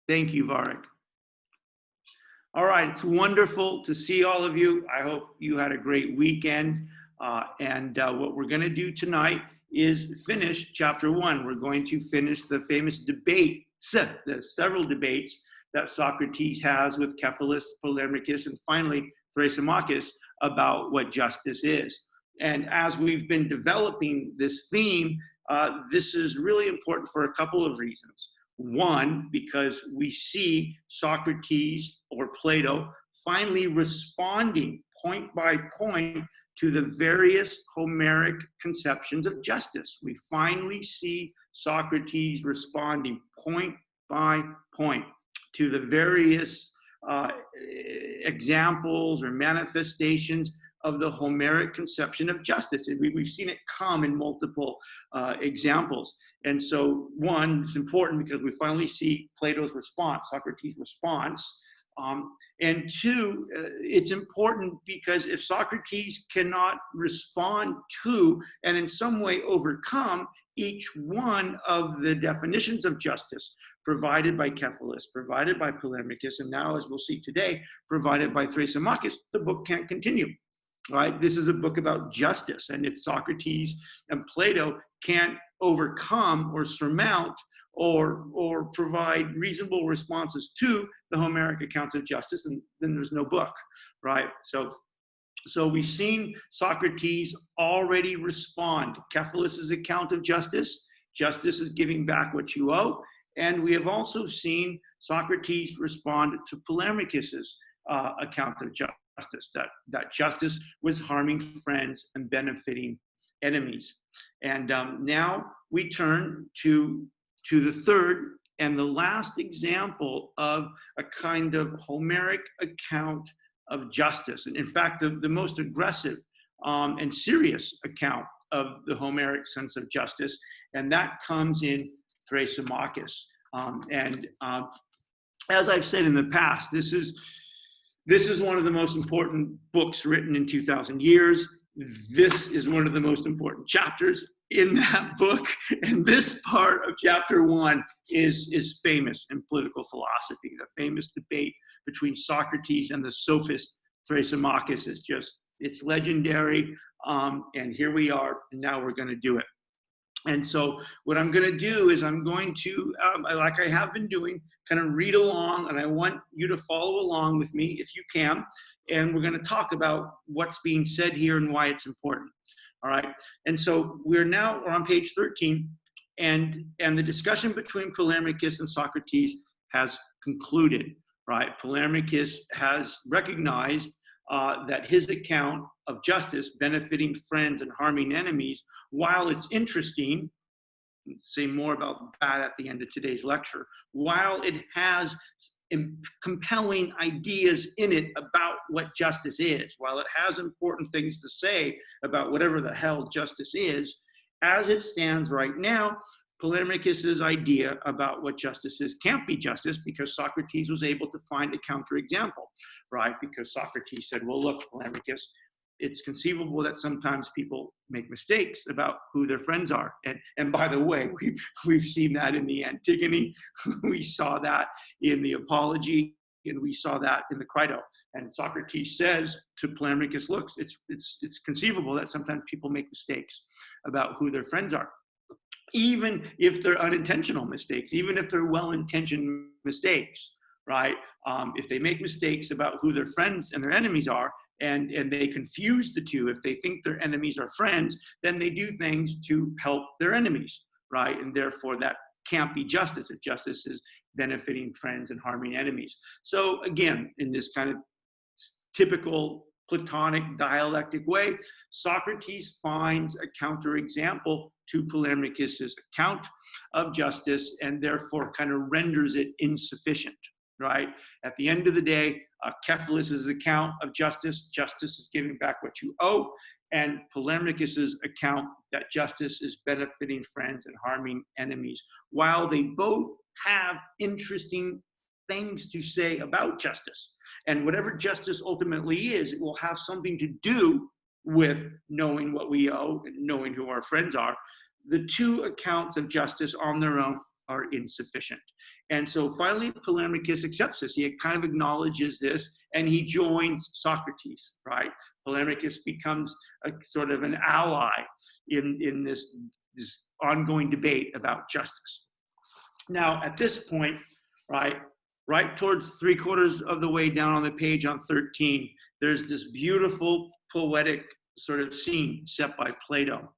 Thank you, Varric. All right, it's wonderful to see all of you. I hope you had a great weekend. What we're going to do tonight is finish chapter 1. We're going to finish the famous debate, the several debates that Socrates has with Cephalus, Polemarchus, and finally Thrasymachus about what justice is. And as we've been developing this theme, this is really important for a couple of reasons. One, because we see Socrates or Plato finally responding point by point to the various Homeric conceptions of justice. We finally see Socrates responding point by point to the various examples or manifestations of the Homeric conception of justice. And we've seen it come in multiple examples. And so, one, it's important because we finally see Plato's response, Socrates' response. And two, it's important because if Socrates cannot respond to and in some way overcome each one of the definitions of justice provided by Cephalus, provided by Polemarchus, and now, as we'll see today, provided by Thrasymachus, the book can't continue. Right? This is a book about justice. And if Socrates and Plato can't overcome or surmount or provide reasonable responses to the Homeric accounts of justice, then there's no book, right? So we've seen Socrates already respond to Cephalus's account of justice. Justice is giving back what you owe. And we have also seen Socrates respond to Polemarchus's account of justice. That justice was harming friends and benefiting enemies. And now we turn to the third and the last example of a kind of Homeric account of justice. And in fact, the most aggressive and serious account of the Homeric sense of justice, and that comes in Thrasymachus. As I've said in the past, this is one of the most important books written in 2,000 years. This is one of the most important chapters in that book. And this part of chapter 1 is famous in political philosophy. The famous debate between Socrates and the sophist Thrasymachus is it's legendary. And here we are, and now we're going to do it. And so what I'm going to do is I'm going to, like I have been doing, kind of read along, and I want you to follow along with me if you can. And we're going to talk about what's being said here and why it's important. All right. And so we're on page 13, and the discussion between Polemarchus and Socrates has concluded. Right. Polemarchus has recognized that his account of justice benefiting friends and harming enemies, while it's interesting, I'll say more about that at the end of today's lecture, while it has compelling ideas in it about what justice is, while it has important things to say about whatever the hell justice is, as it stands right now, Polemarchus's idea about what justice is can't be justice because Socrates was able to find a counterexample, right? Because Socrates said, well, look, Polemarchus, it's conceivable that sometimes people make mistakes about who their friends are. And by the way, we've seen that in the Antigone, we saw that in the Apology, and we saw that in the Crito. And Socrates says to Polemarchus, look, it's conceivable that sometimes people make mistakes about who their friends are, even if they're unintentional mistakes, even if they're well-intentioned mistakes, right? If they make mistakes about who their friends and their enemies are, and they confuse the two, if they think their enemies are friends, then they do things to help their enemies, right? And therefore that can't be justice if justice is benefiting friends and harming enemies. So again, in this kind of typical Platonic dialectic way, Socrates finds a counterexample to Polemarchus's account of justice and therefore kind of renders it insufficient, right? At the end of the day, Cephalus's account of justice is giving back what you owe, and Polemarchus's account that justice is benefiting friends and harming enemies. While they both have interesting things to say about justice, and whatever justice ultimately is, it will have something to do with knowing what we owe and knowing who our friends are. The two accounts of justice on their own are insufficient. And so finally, Polemarchus accepts this. He kind of acknowledges this, and he joins Socrates, right? Polemarchus becomes a sort of an ally in this ongoing debate about justice. Now, at this point, right towards 3/4 of the way down on the page on 13, there's this beautiful poetic sort of scene set by Plato.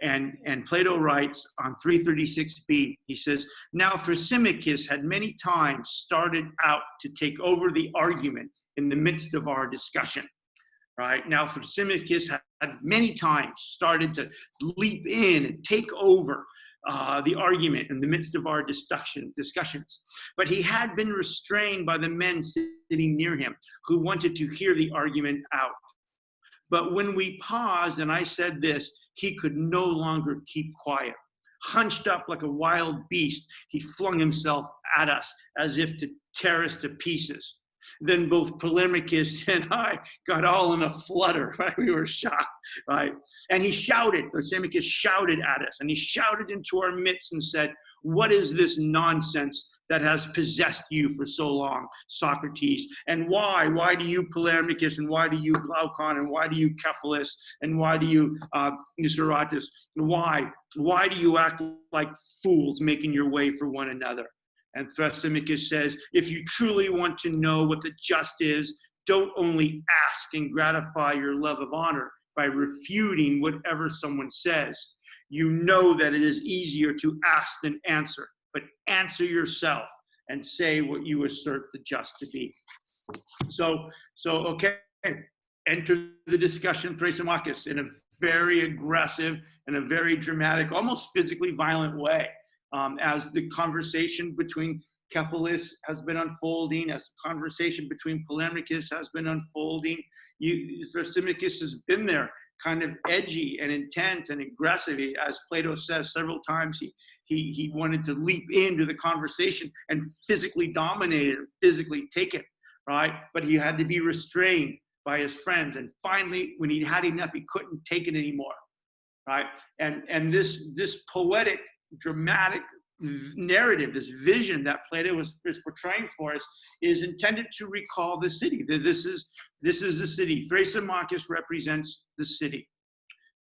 And Plato writes on 336b, he says, "Now Thrasymachus had many times started out to take over the argument in the midst of our discussion." Right? Now Thrasymachus had many times started to leap in and take over the argument in the midst of our discussions. But he had been restrained by the men sitting near him who wanted to hear the argument out. But when we paused and I said this, he could no longer keep quiet. Hunched up like a wild beast, he flung himself at us as if to tear us to pieces. Then both Polemarchus and I got all in a flutter, right? We were shocked, right? And he shouted, Thrasymachus shouted at us, and he shouted into our midst and said, "What is this nonsense that has possessed you for so long, Socrates? And why? Why do you, Polemarchus, and why do you, Glaucon, and why do you, Cephalus, and why do you, Nicerotus? Why? Why do you act like fools, making your way for one another?" And Thrasymachus says, "If you truly want to know what the just is, don't only ask and gratify your love of honor by refuting whatever someone says. You know that it is easier to ask than answer, but answer yourself and say what you assert the just to be." So okay, enter the discussion Thrasymachus in a very aggressive and a very dramatic, almost physically violent way. As the conversation between Cephalus has been unfolding, as the conversation between Polemarchus has been unfolding, Thrasymachus has been there, kind of edgy and intense and aggressive. As Plato says several times, he wanted to leap into the conversation and physically dominate it, physically take it, right? But he had to be restrained by his friends. And finally, when he had enough, he couldn't take it anymore, right? And this poetic, dramatic narrative, this vision that Plato is portraying for us, is intended to recall the city. This is the city. Thrasymachus represents the city.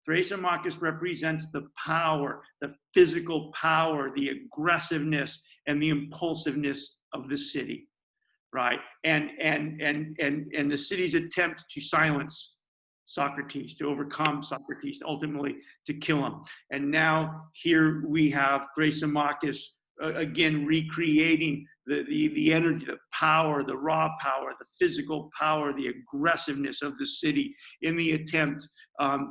Thrasymachus represents the power, the physical power, the aggressiveness, and the impulsiveness of the city, right? And the city's attempt to silence Socrates, to overcome Socrates, ultimately to kill him. And now here we have Thrasymachus again recreating the energy, the power, the raw power, the physical power, the aggressiveness of the city in the attempt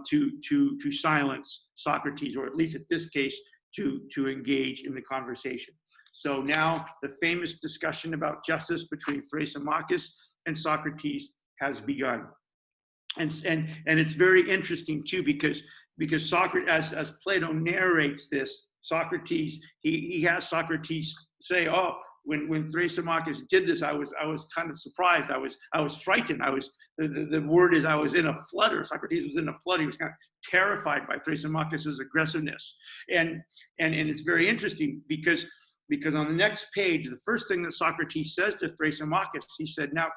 to silence Socrates, or at least in this case, to engage in the conversation. So now the famous discussion about justice between Thrasymachus and Socrates has begun. And it's very interesting too, because Socrates, as Plato narrates this, Socrates, he has Socrates say, "Oh, when Thrasymachus did this, I was kind of surprised. I was frightened. The word is I was in a flutter." Socrates was in a flutter. He was kind of terrified by Thrasymachus's aggressiveness. And it's very interesting because on the next page, the first thing that Socrates says to Thrasymachus, he said, "Now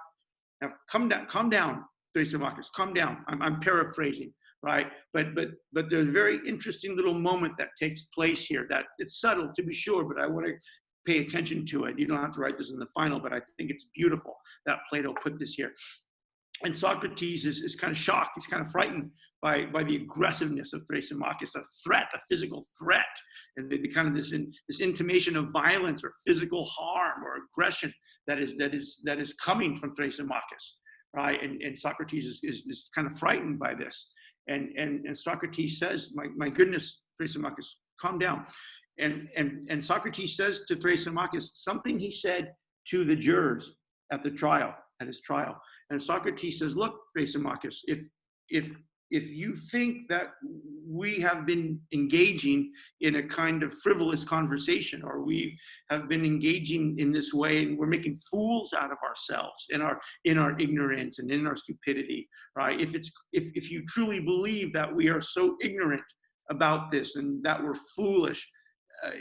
calm down, Thrasymachus, calm down." I'm paraphrasing, right? But there's a very interesting little moment that takes place here. That it's subtle, to be sure, but I want to pay attention to it. You don't have to write this in the final, but I think it's beautiful that Plato put this here. And Socrates is kind of shocked. He's kind of frightened by the aggressiveness of Thrasymachus, a threat, a physical threat, and the kind of this intimation of violence or physical harm or aggression that is coming from Thrasymachus. Right, and Socrates is kind of frightened by this, and Socrates says, "My goodness, Thrasymachus, calm down." And Socrates says to Thrasymachus something he said to the jurors at his trial. And Socrates says, "Look, Thrasymachus, if you think that we have been engaging in a kind of frivolous conversation, or we have been engaging in this way, and we're making fools out of ourselves in our ignorance and in our stupidity, right? If you truly believe that we are so ignorant about this and that we're foolish,"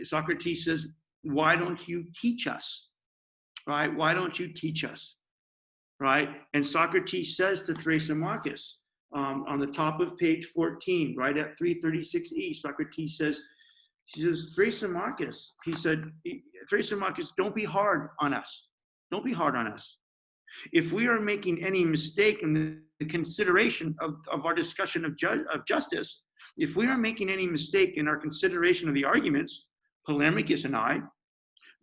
Socrates says, why don't you teach us? Right? Why don't you teach us? Right? And Socrates says to Thrasymachus, on the top of page 14, right at 336e, Socrates says, he says, Thrasymachus, he said, Thrasymachus, don't be hard on us. Don't be hard on us. If we are making any mistake in the consideration of our discussion of justice, if we are making any mistake in our consideration of the arguments, Polemachus and I,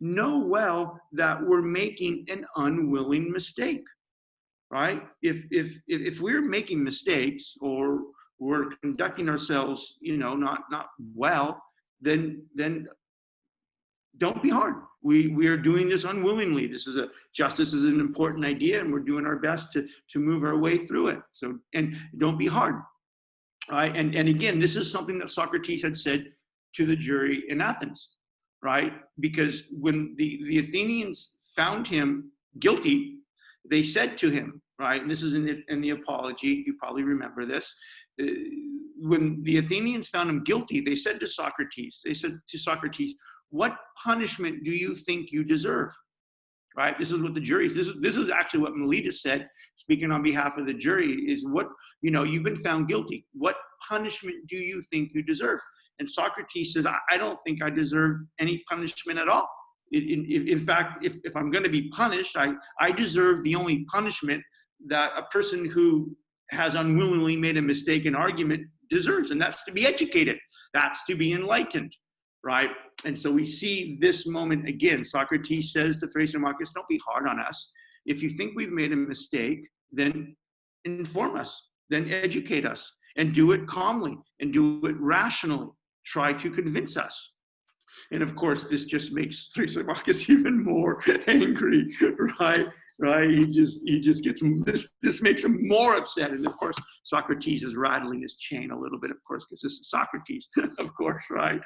know well that we're making an unwilling mistake, right? If we're making mistakes or we're conducting ourselves, not well, then don't be hard. We are doing this unwillingly. Justice is an important idea, and we're doing our best to move our way through it. So, and don't be hard, right? And again, this is something that Socrates had said to the jury in Athens, right? Because when the Athenians found him guilty, they said to him, right? And this is in the Apology. You probably remember this. When the Athenians found him guilty, they said to Socrates, what punishment do you think you deserve? Right? This is what the jury, this is actually what Miletus said, speaking on behalf of the jury, is you've been found guilty. What punishment do you think you deserve? And Socrates says, I don't think I deserve any punishment at all. In fact, if I'm going to be punished, I deserve the only punishment that a person who has unwillingly made a mistaken argument deserves, and that's to be educated. That's to be enlightened, right? And so we see this moment again. Socrates says to Thrasymachus, don't be hard on us. If you think we've made a mistake, then inform us, then educate us, and do it calmly, and do it rationally. Try to convince us. And of course, this just makes Thrasymachus even more angry, right? Right? He just gets, this makes him more upset. And of course, Socrates is rattling his chain a little bit, of course, because this is Socrates, of course, right?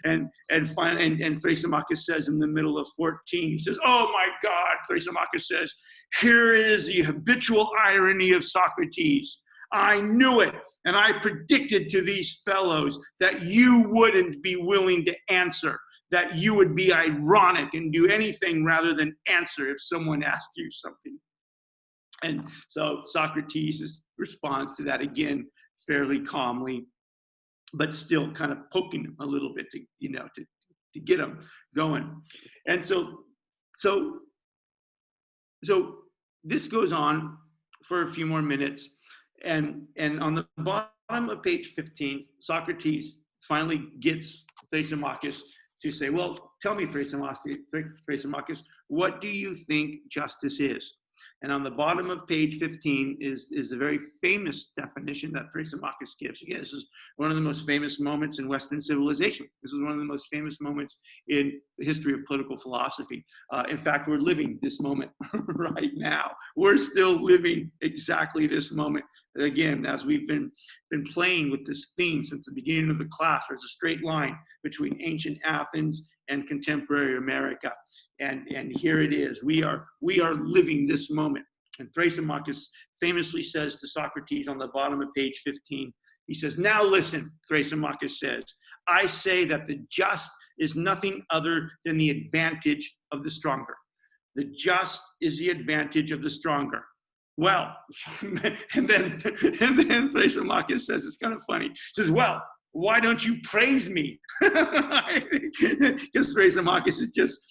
And Thrasymachus says in the middle of 14, he says, oh my God, Thrasymachus says, here is the habitual irony of Socrates. I knew it, and I predicted to these fellows that you wouldn't be willing to answer, that you would be ironic and do anything rather than answer if someone asked you something. And so Socrates responds to that again fairly calmly, but still kind of poking him a little bit to get him going. And so this goes on for a few more minutes. And on the bottom of page 15, Socrates finally gets Thrasymachus to say, well, tell me, Thrasymachus, what do you think justice is? And on the bottom of page 15 is a very famous definition that Thrasymachus gives. Again, this is one of the most famous moments in Western civilization. This is one of the most famous moments in the history of political philosophy. In fact, we're living this moment right now. We're still living exactly this moment. Again, as we've been playing with this theme since the beginning of the class, there's a straight line between ancient Athens and contemporary America. And here it is. We are living this moment. And Thrasymachus famously says to Socrates on the bottom of page 15, he says, now listen, Thrasymachus says, I say that the just is nothing other than the advantage of the stronger. The just is the advantage of the stronger. Well, and then Thrasymachus says, it's kind of funny. He says, well, why don't you praise me? Because Thrasymachus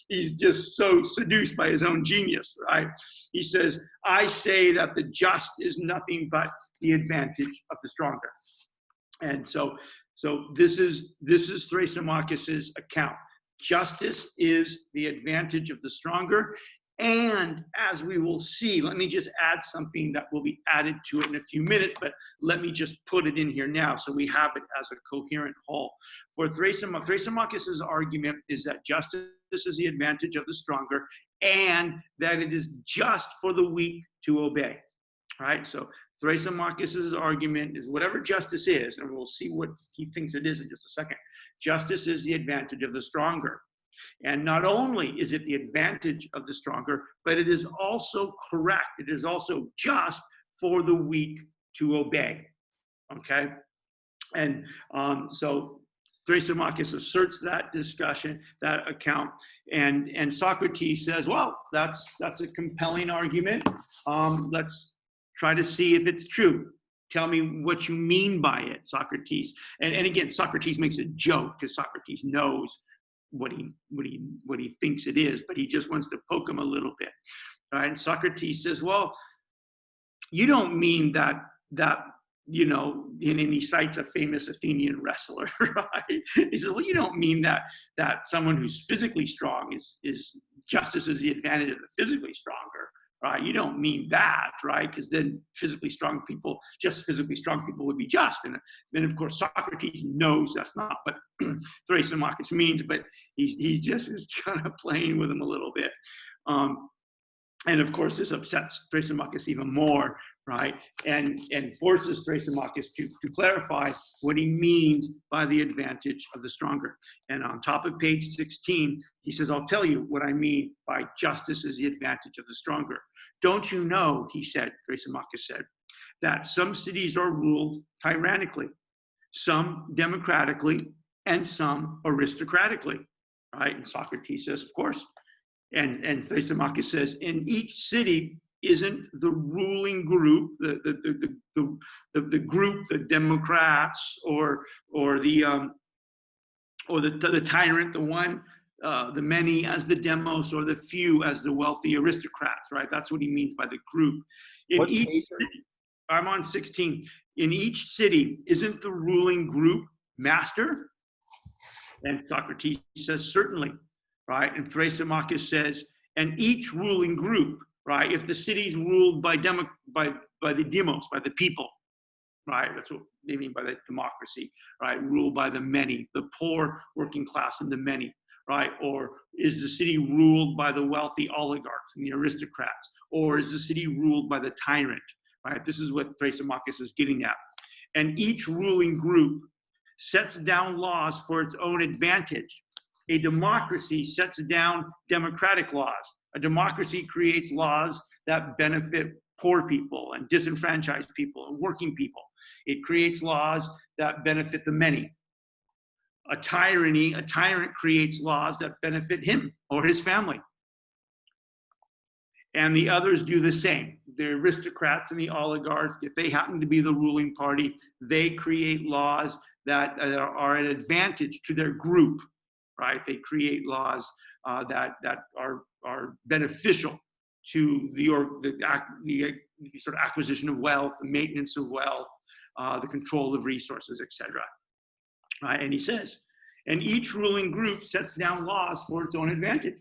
he's just so seduced by his own genius, right? He says, I say that the just is nothing but the advantage of the stronger. And so this is Thrasymachus's account. Justice is the advantage of the stronger. And as we will see, let me just add something that will be added to it in a few minutes, but let me just put it in here now so we have it as a coherent whole. For Thrasymachus's argument is that justice is the advantage of the stronger and that it is just for the weak to obey, right? So Thrasymachus's argument is whatever justice is, and we'll see what he thinks it is in just a second, justice is the advantage of the stronger. And not only is it the advantage of the stronger, but it is also correct. It is also just for the weak to obey. Okay? And so Thrasymachus asserts that discussion, that account, and Socrates says, well, that's a compelling argument. Let's try to see if it's true. Tell me what you mean by it, Socrates. And again, Socrates makes a joke because Socrates knows what he thinks it is, but he just wants to poke him a little bit. All right? And Socrates says, well, you don't mean that and he cites a famous Athenian wrestler, right? He says, well, you don't mean that someone who's physically strong is justice is the advantage of the physically stronger, right? You don't mean that, right? Because then just physically strong people would be just. And then, of course, Socrates knows that's not what Thrasymachus means, but he just is kind of playing with him a little bit. And of course, this upsets Thrasymachus even more, right? And forces Thrasymachus to clarify what he means by the advantage of the stronger. And on top of page 16, he says, I'll tell you what I mean by justice is the advantage of the stronger. Don't you know, he said, Thrasymachus said, that some cities are ruled tyrannically, some democratically, and some aristocratically, right? And Socrates says, of course. And Thrasymachus says, in each city isn't the ruling group, the group, the Democrats, or the tyrant, the one, the many as the demos, or the few as the wealthy aristocrats, right? That's what he means by the group. I'm on 16. In each city, isn't the ruling group master? And Socrates says, certainly. Right? And Thrasymachus says, and each ruling group, right? If the city's ruled by the demos, by the people, right? That's what they mean by the democracy, right? Ruled by the many, the poor, working class, and the many, right? Or is the city ruled by the wealthy oligarchs and the aristocrats? Or is the city ruled by the tyrant, right? This is what Thrasymachus is getting at. And each ruling group sets down laws for its own advantage. A democracy sets down democratic laws. A democracy creates laws that benefit poor people and disenfranchised people and working people. It creates laws that benefit the many. A tyrant creates laws that benefit him or his family. And the others do the same. The aristocrats and the oligarchs, if they happen to be the ruling party, they create laws that are an advantage to their group. Right? They create laws that are beneficial to the sort of acquisition of wealth, the maintenance of wealth, the control of resources, etc. Right? And he says, and each ruling group sets down laws for its own advantage.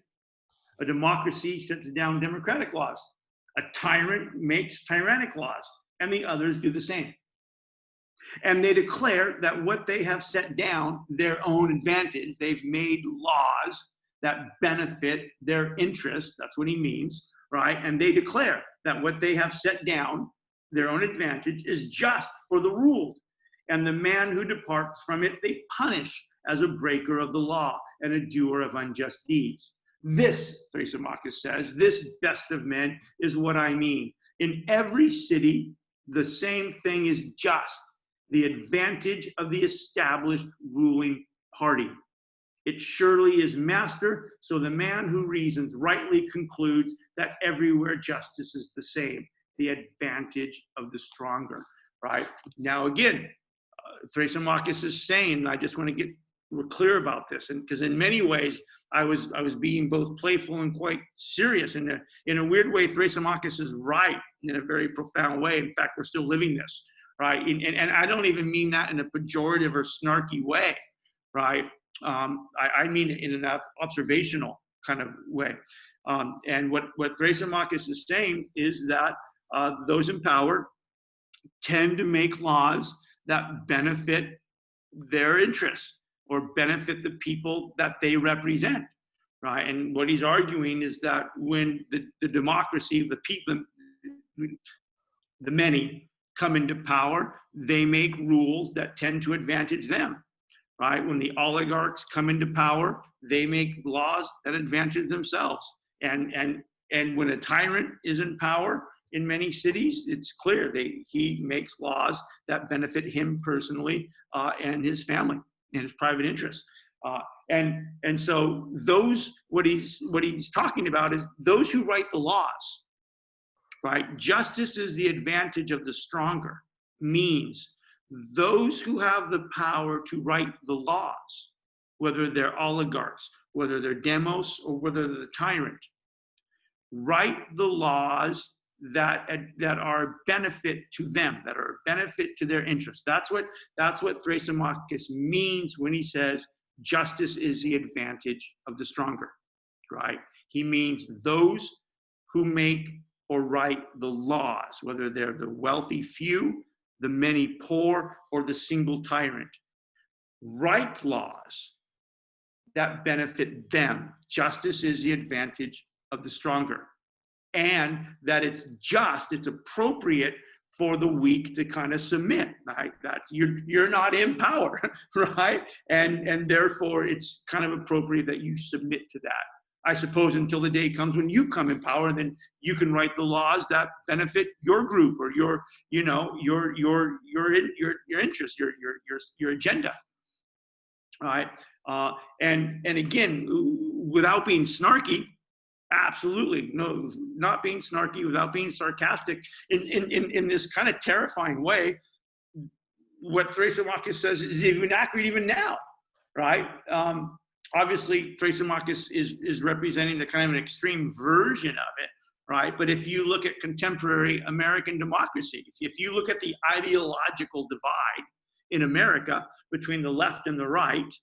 A democracy sets down democratic laws. A tyrant makes tyrannic laws, and the others do the same. And they declare that what they have set down, their own advantage, they've made laws that benefit their interests. That's what he means, right? And they declare that what they have set down, their own advantage, is just for the ruled. And the man who departs from it, they punish as a breaker of the law and a doer of unjust deeds. This, Thrasymachus says, this best of men is what I mean. In every city, the same thing is just. The advantage of the established ruling party. It surely is master, so the man who reasons rightly concludes that everywhere justice is the same, the advantage of the stronger, right? Now again, Thrasymachus is saying, I just want to we're clear about this, and because in many ways I was being both playful and quite serious. In a weird way, Thrasymachus is right in a very profound way. In fact, we're still living this. Right, and I don't even mean that in a pejorative or snarky way, right? I mean it in an observational kind of way. And what Thrasymachus is saying is that those in power tend to make laws that benefit their interests or benefit the people that they represent, right? And what he's arguing is that when the democracy, the people, the many, come into power, they make rules that tend to advantage them, right? When the oligarchs come into power, they make laws that advantage themselves. And when a tyrant is in power in many cities, it's clear he makes laws that benefit him personally and his family, and his private interests. And so what he's talking about is those who write the laws, right? Justice is the advantage of the stronger, means those who have the power to write the laws, whether they're oligarchs, whether they're demos, or whether they're the tyrant, write the laws that are a benefit to them, that are a benefit to their interests. That's what Thrasymachus means when he says justice is the advantage of the stronger, right? He means those who make or write the laws, whether they're the wealthy few, the many poor, or the single tyrant, write laws that benefit them. Justice is the advantage of the stronger. And that it's just, it's appropriate for the weak to kind of submit, right? That's, you're not in power, right? And therefore it's kind of appropriate that you submit to that. I suppose until the day comes when you come in power, then you can write the laws that benefit your group or your interest, your agenda, right? And again, without being snarky, absolutely, no, not being snarky, without being sarcastic, in this kind of terrifying way, what Thrasymachus says is even accurate even now, right? Obviously, Thrasymachus is representing the kind of an extreme version of it, right? But if you look at contemporary American democracy, if you look at the ideological divide in America between the left and the right,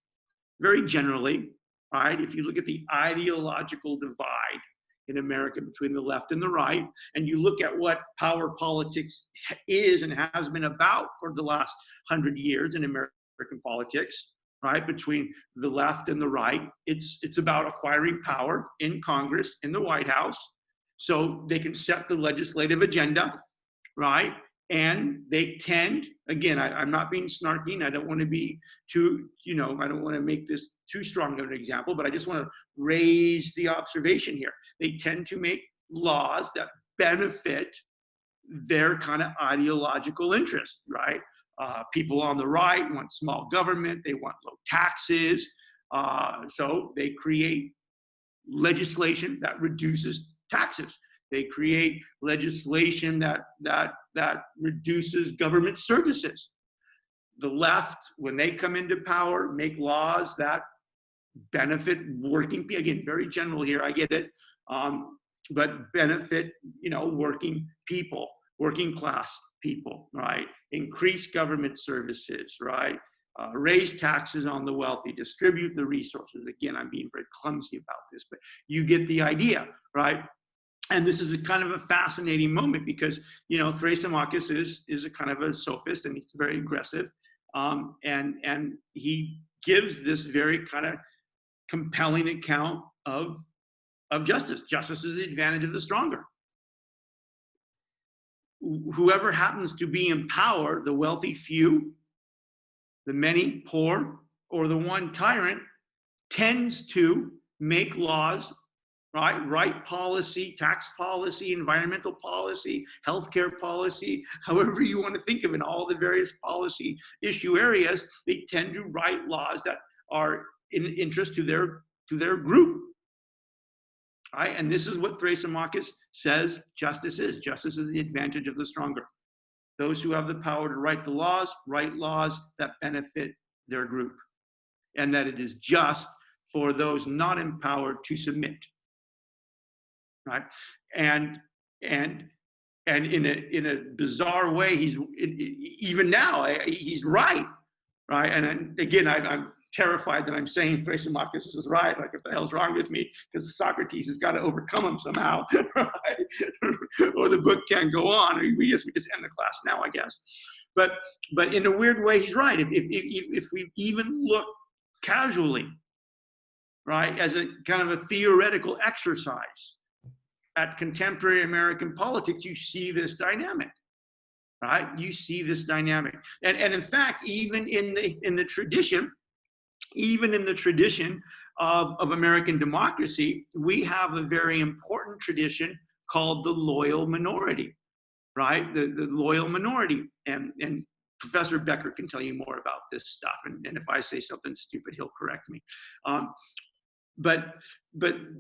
very generally, right? If you look at the ideological divide in America between the left and the right, and you look at what power politics is and has been about for the last 100 years in American politics, right? Between the left and the right, it's about acquiring power in Congress, in the White House, so they can set the legislative agenda, right? And they tend, again, I'm not being snarky, and I don't want to be too, I don't want to make this too strong of an example, but I just want to raise the observation here. They tend to make laws that benefit their kind of ideological interest, right? People on the right want small government, they want low taxes, so they create legislation that reduces taxes. They create legislation that reduces government services. The left, when they come into power, make laws that benefit working people. Again, very general here, I get it, but benefit, working people, working class people, right? Increase government services, right? Raise taxes on the wealthy, distribute the resources. Again, I'm being very clumsy about this, but you get the idea, right? And this is a kind of a fascinating moment because, Thrasymachus is a kind of a sophist, and he's very aggressive. And he gives this very kind of compelling account of justice. Justice is the advantage of the stronger. Whoever happens to be in power, the wealthy few, the many poor, or the one tyrant, tends to make laws, right policy, tax policy, environmental policy, healthcare policy, however you want to think of it, all the various policy issue areas, they tend to write laws that are in interest to their group. Right? And this is what Thrasymachus says justice is. Justice is the advantage of the stronger. Those who have the power to write the laws, write laws that benefit their group. And that it is just for those not empowered to submit. Right? And in a bizarre way, even now he's right. And again, I'm terrified that I'm saying Thrasymachus is right. Like, what the hell's wrong with me? Because Socrates has got to overcome him somehow, right? Or the book can't go on. Or we just end the class now, I guess. But in a weird way, he's right. If we even look casually, right, as a kind of a theoretical exercise at contemporary American politics, you see this dynamic. Right? You see this dynamic. And in fact, even in the tradition of American democracy, we have a very important tradition called the loyal minority, right? The loyal minority. And Professor Becker can tell you more about this stuff. And if I say something stupid, he'll correct me. But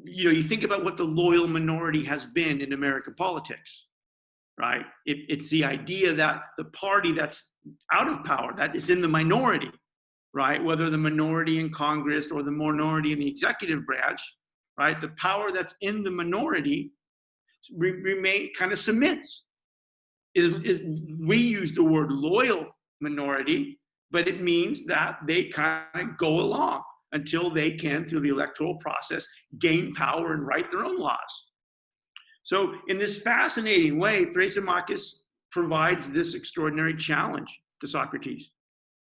you think about what the loyal minority has been in American politics, right? It's the idea that the party that's out of power, that is in the minority, right? Whether the minority in Congress or the minority in the executive branch, right? The power that's in the minority remain kind of submits. We use the word loyal minority, but it means that they kind of go along until they can, through the electoral process, gain power and write their own laws. So in this fascinating way, Thrasymachus provides this extraordinary challenge to Socrates,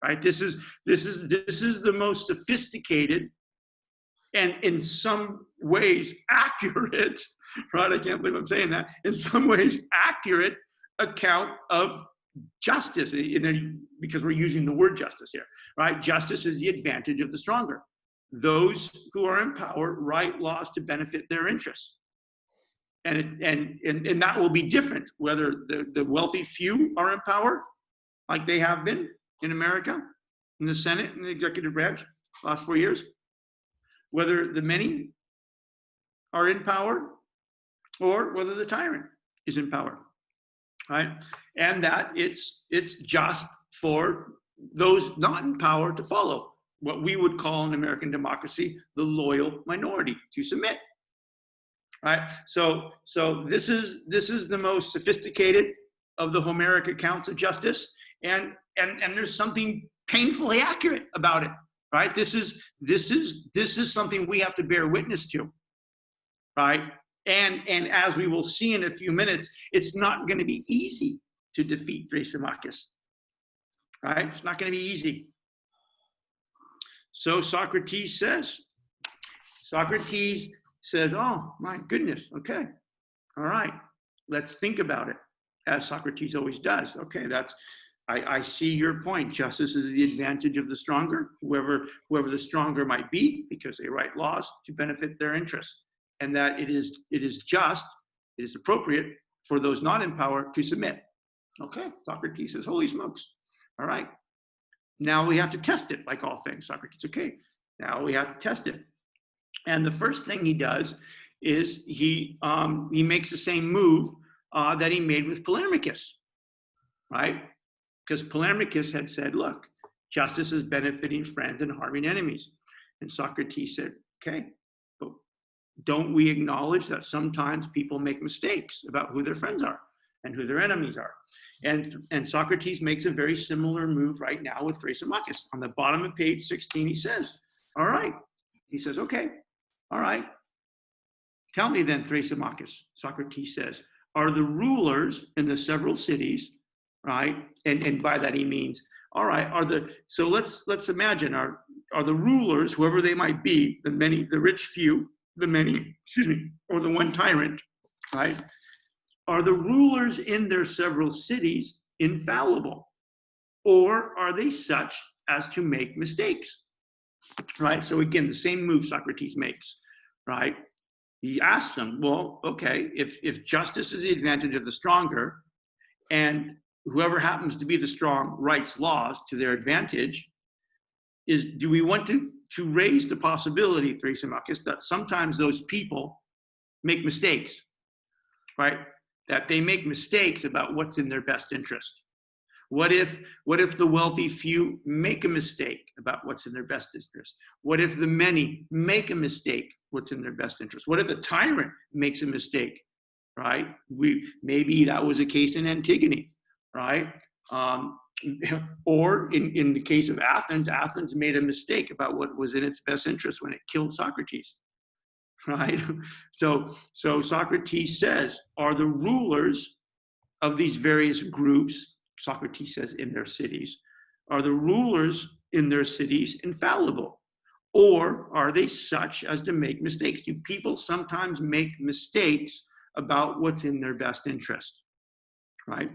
right? This is the most sophisticated and in some ways accurate, right? I can't believe I'm saying that. In some ways accurate account of justice, because we're using the word justice here, right? Justice is the advantage of the stronger. Those who are in power write laws to benefit their interests. And that will be different whether the wealthy few are in power, like they have been in America, in the Senate and the executive branch last 4 years, whether the many are in power or whether the tyrant is in power, right? And that it's just for those not in power to follow what we would call in American democracy the loyal minority, to submit, right? So this is the most sophisticated of the Homeric accounts of justice, and there's something painfully accurate about it, right? This is something we have to bear witness to, right? And as we will see in a few minutes, it's not going to be easy to defeat Thrasymachus, right? It's not going to be easy. So Socrates says, oh my goodness, okay, all right, let's think about it, as Socrates always does. Okay, I see your point. Justice is the advantage of the stronger, whoever the stronger might be, because they write laws to benefit their interests, and that it is just, it is appropriate for those not in power to submit. Okay, Socrates says, holy smokes, all right. Now we have to test it, like all things. Socrates, okay, now we have to test it. And the first thing he does is he makes the same move that he made with Polemarchus, right? Because Polemarchus had said, look, justice is benefiting friends and harming enemies. And Socrates said, okay, but don't we acknowledge that sometimes people make mistakes about who their friends are and who their enemies are? And Socrates makes a very similar move right now with Thrasymachus. On the bottom of page 16, he says, all right. He says, okay, all right. Tell me then, Thrasymachus, Socrates says, are the rulers in the several cities, right? And by that he means, all right, so let's imagine, are the rulers, whoever they might be, the many, the rich few, the many, or the one tyrant, right? Are the rulers in their several cities infallible? Or are they such as to make mistakes? Right? So again, the same move Socrates makes, right? He asks them, well, okay, if justice is the advantage of the stronger, and whoever happens to be the strong writes laws to their advantage, do we want to raise the possibility, Thrasymachus, that sometimes those people make mistakes, right? That they make mistakes about what's in their best interest. What if the wealthy few make a mistake about what's in their best interest? What if the many make a mistake what's in their best interest? What if the tyrant makes a mistake, right? Maybe that was a case in Antigone, right? Or in the case of Athens made a mistake about what was in its best interest when it killed Socrates. Right? So Socrates says, are the rulers of these various groups, Socrates says, in their cities, are the rulers in their cities infallible? Or are they such as to make mistakes? Do people sometimes make mistakes about what's in their best interest? Right?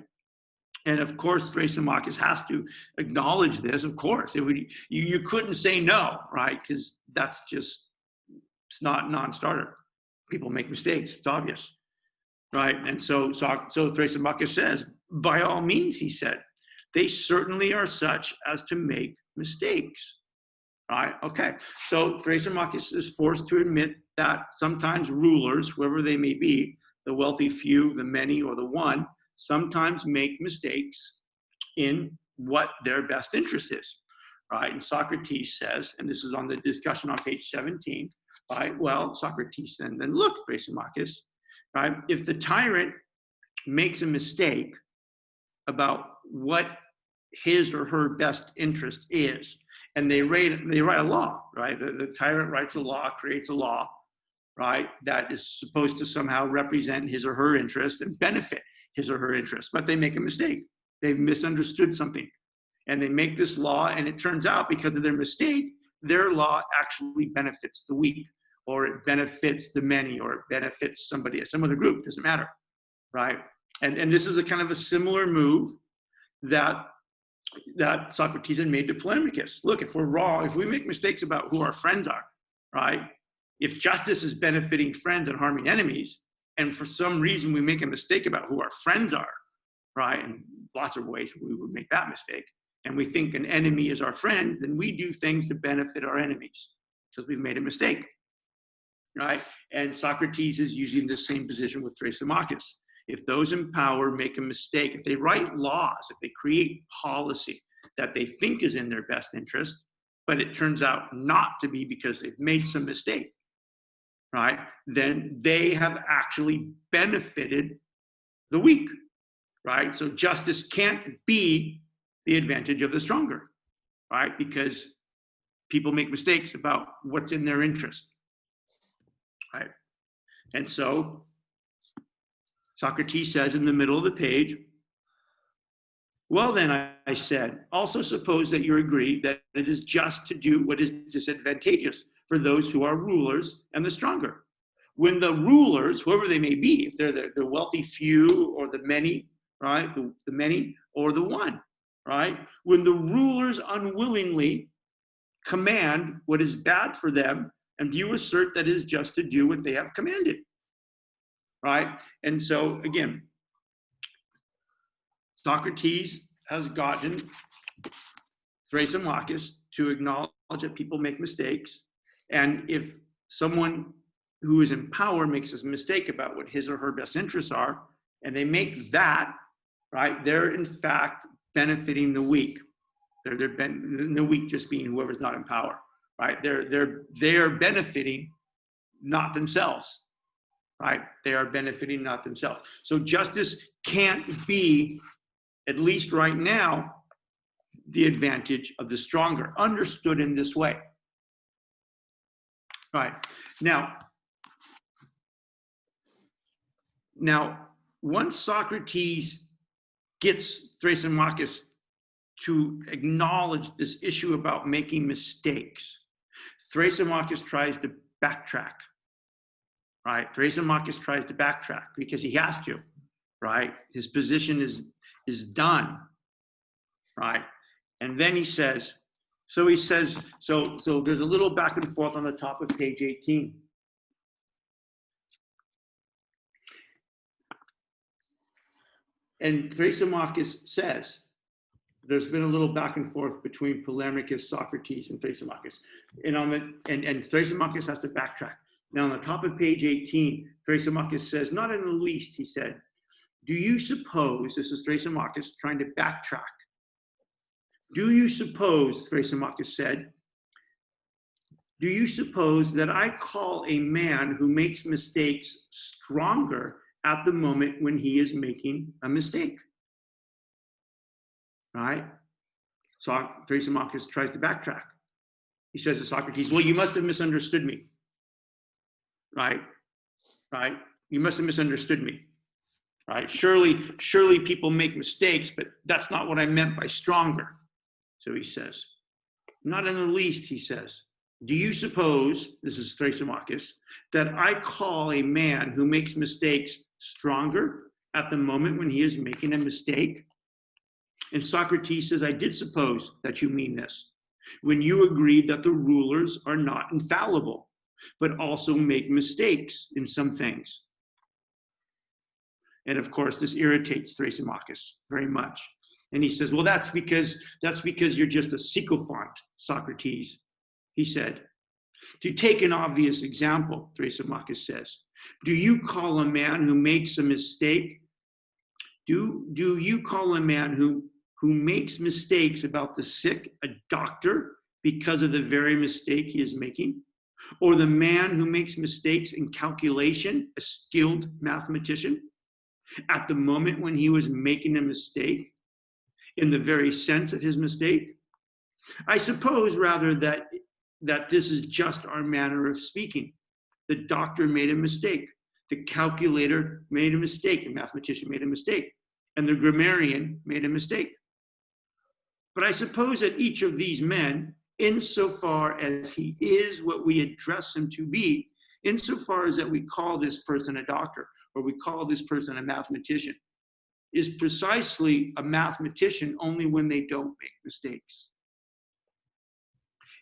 And of course, Thrasymachus has to acknowledge this. Of course, you couldn't say no, right? Because that's just, it's not non-starter. People make mistakes, it's obvious, right? And so Thrasymachus says, by all means, he said, they certainly are such as to make mistakes. Right? Okay. So Thrasymachus is forced to admit that sometimes rulers, whoever they may be, the wealthy few, the many, or the one, sometimes make mistakes in what their best interest is. Right? And Socrates says, and this is on the discussion on page 17, right? Well, Socrates then look, Thrasymachus, right? If the tyrant makes a mistake about what his or her best interest is, and they write a law, right? The tyrant writes a law, creates a law, right, that is supposed to somehow represent his or her interest and benefit his or her interest, but they make a mistake. They've misunderstood something, and they make this law, and it turns out because of their mistake, their law actually benefits the weak, or it benefits the many, or it benefits somebody, some other group, doesn't matter, right? And this is a kind of a similar move that Socrates had made to Polemachus. Look, if we're wrong, if we make mistakes about who our friends are, right? If justice is benefiting friends and harming enemies, and for some reason we make a mistake about who our friends are, right? In lots of ways we would make that mistake, and we think an enemy is our friend, then we do things to benefit our enemies because we've made a mistake, right? And Socrates is using the same position with Thrasymachus. If those in power make a mistake, if they write laws, if they create policy that they think is in their best interest, but it turns out not to be because they've made some mistake, right? Then they have actually benefited the weak, right? So justice can't be the advantage of the stronger, right? Because people make mistakes about what's in their interest, right? And so Socrates says in the middle of the page, well then, I said, also suppose that you agree that it is just to do what is disadvantageous for those who are rulers and the stronger. When the rulers, whoever they may be, if they're the wealthy few or the many, right, the many or the one, right? When the rulers unwillingly command what is bad for them, and you assert that it is just to do what they have commanded. Right? And so, again, Socrates has gotten Thrasymachus to acknowledge that people make mistakes. And if someone who is in power makes a mistake about what his or her best interests are, and they make that, right, they're in fact benefiting the weak. The weak just being whoever's not in power, right? They are benefiting not themselves. Right? They are benefiting not themselves. So justice can't be, at least right now, the advantage of the stronger, understood in this way. Right. Now, once Socrates gets Thrasymachus to acknowledge this issue about making mistakes, Thrasymachus tries to backtrack. Right? Thrasymachus tries to backtrack because he has to, right? His position is done, right? And then he says, so there's a little back and forth on the top of page 18. And Thrasymachus says, there's been a little back and forth between Polemachus, Socrates, and Thrasymachus. And Thrasymachus has to backtrack. Now, on the top of page 18, Thrasymachus says, not in the least, he said, do you suppose, this is Thrasymachus trying to backtrack, do you suppose, Thrasymachus said, do you suppose that I call a man who makes mistakes stronger at the moment when he is making a mistake? Right? So Thrasymachus tries to backtrack. He says to Socrates, well, you must have misunderstood me. Right? You must have misunderstood me. Right? Surely people make mistakes, but that's not what I meant by stronger. So he says, not in the least, he says. Do you suppose, this is Thrasymachus, that I call a man who makes mistakes stronger at the moment when he is making a mistake? And Socrates says, I did suppose that you mean this, when you agreed that the rulers are not infallible, but also make mistakes in some things. And of course, this irritates Thrasymachus very much. And he says, well, that's because you're just a sycophant, Socrates, he said. To take an obvious example, Thrasymachus says, do you call a man who makes a mistake? Do you call a man who makes mistakes about the sick a doctor because of the very mistake he is making? Or the man who makes mistakes in calculation, a skilled mathematician, at the moment when he was making a mistake, in the very sense of his mistake? I suppose rather that this is just our manner of speaking. The doctor made a mistake. The calculator made a mistake. The mathematician made a mistake. And the grammarian made a mistake. But I suppose that each of these men, insofar as he is what we address him to be, insofar as that we call this person a doctor, or we call this person a mathematician, is precisely a mathematician only when they don't make mistakes.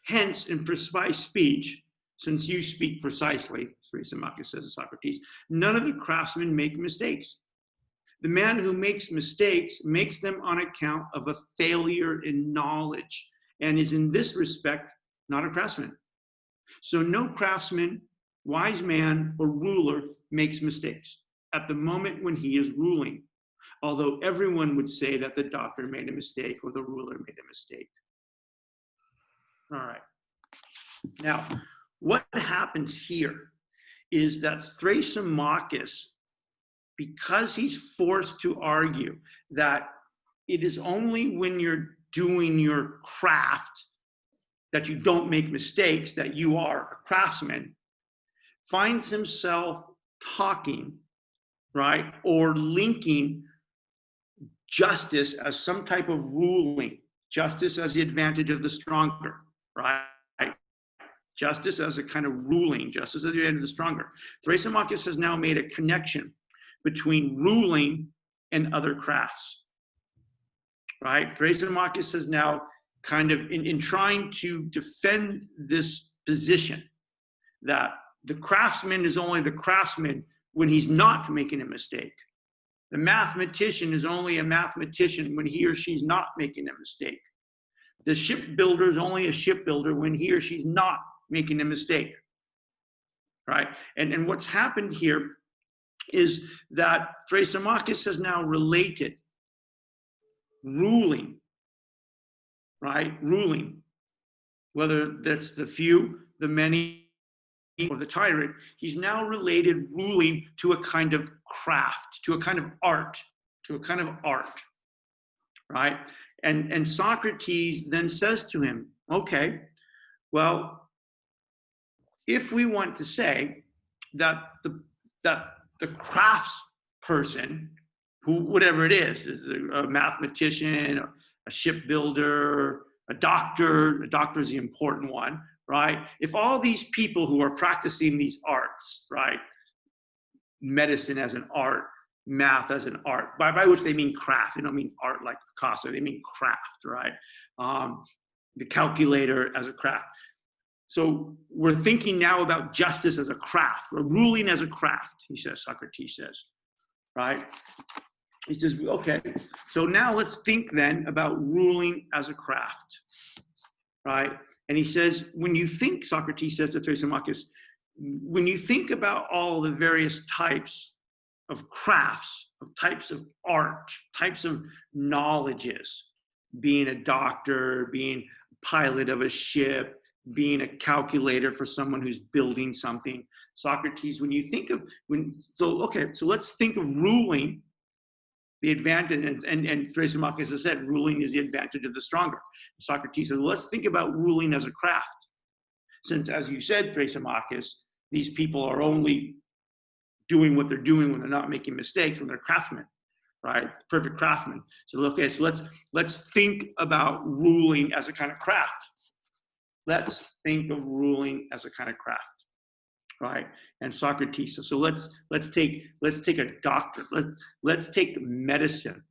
Hence, in precise speech, since you speak precisely, Thrasymachus says to Socrates, none of the craftsmen make mistakes. The man who makes mistakes makes them on account of a failure in knowledge, and is in this respect not a craftsman. So no craftsman, wise man, or ruler makes mistakes at the moment when he is ruling, although everyone would say that the doctor made a mistake or the ruler made a mistake. All right. Now, what happens here is that Thrasymachus, because he's forced to argue that it is only when you're doing your craft that you don't make mistakes, that you are a craftsman, finds himself talking, right, or linking justice as some type of ruling, justice as the advantage of the stronger, right? Justice as a kind of ruling, justice as the advantage of the stronger. Thrasymachus has now made a connection between ruling and other crafts, right? Thrasymachus has now kind of, in trying to defend this position that the craftsman is only the craftsman when he's not making a mistake. The mathematician is only a mathematician when he or she's not making a mistake. The shipbuilder is only a shipbuilder when he or she's not making a mistake, right? And what's happened here is that Thrasymachus has now related ruling, right? Ruling, whether that's the few, the many, or the tyrant, he's now related ruling to a kind of craft, to a kind of art, right? And Socrates then says to him, okay, well, if we want to say that the crafts person, who whatever it is a mathematician, a shipbuilder, a doctor is the important one, right? If all these people who are practicing these arts, right, medicine as an art, math as an art, by which they mean craft, they don't mean art like Picasso, they mean craft, right? The calculator as a craft. So we're thinking now about justice as a craft, or ruling as a craft, he says, Socrates says, right? He says, okay, so now let's think then about ruling as a craft, right? And he says, when you think, Socrates says to Thrasymachus, when you think about all the various types of crafts, of types of art, types of knowledges, being a doctor, being a pilot of a ship, being a calculator for someone who's building something. Socrates, when you think of, so let's think of ruling, the advantage, and Thrasymachus has said, ruling is the advantage of the stronger. Socrates said, let's think about ruling as a craft. Since, as you said, Thrasymachus, these people are only doing what they're doing when they're not making mistakes, when they're craftsmen, right? Perfect craftsmen. So, okay, so let's think about ruling as a kind of craft. Let's think of ruling as a kind of craft, right? And Socrates says, so let's take a doctor. Let's take medicine,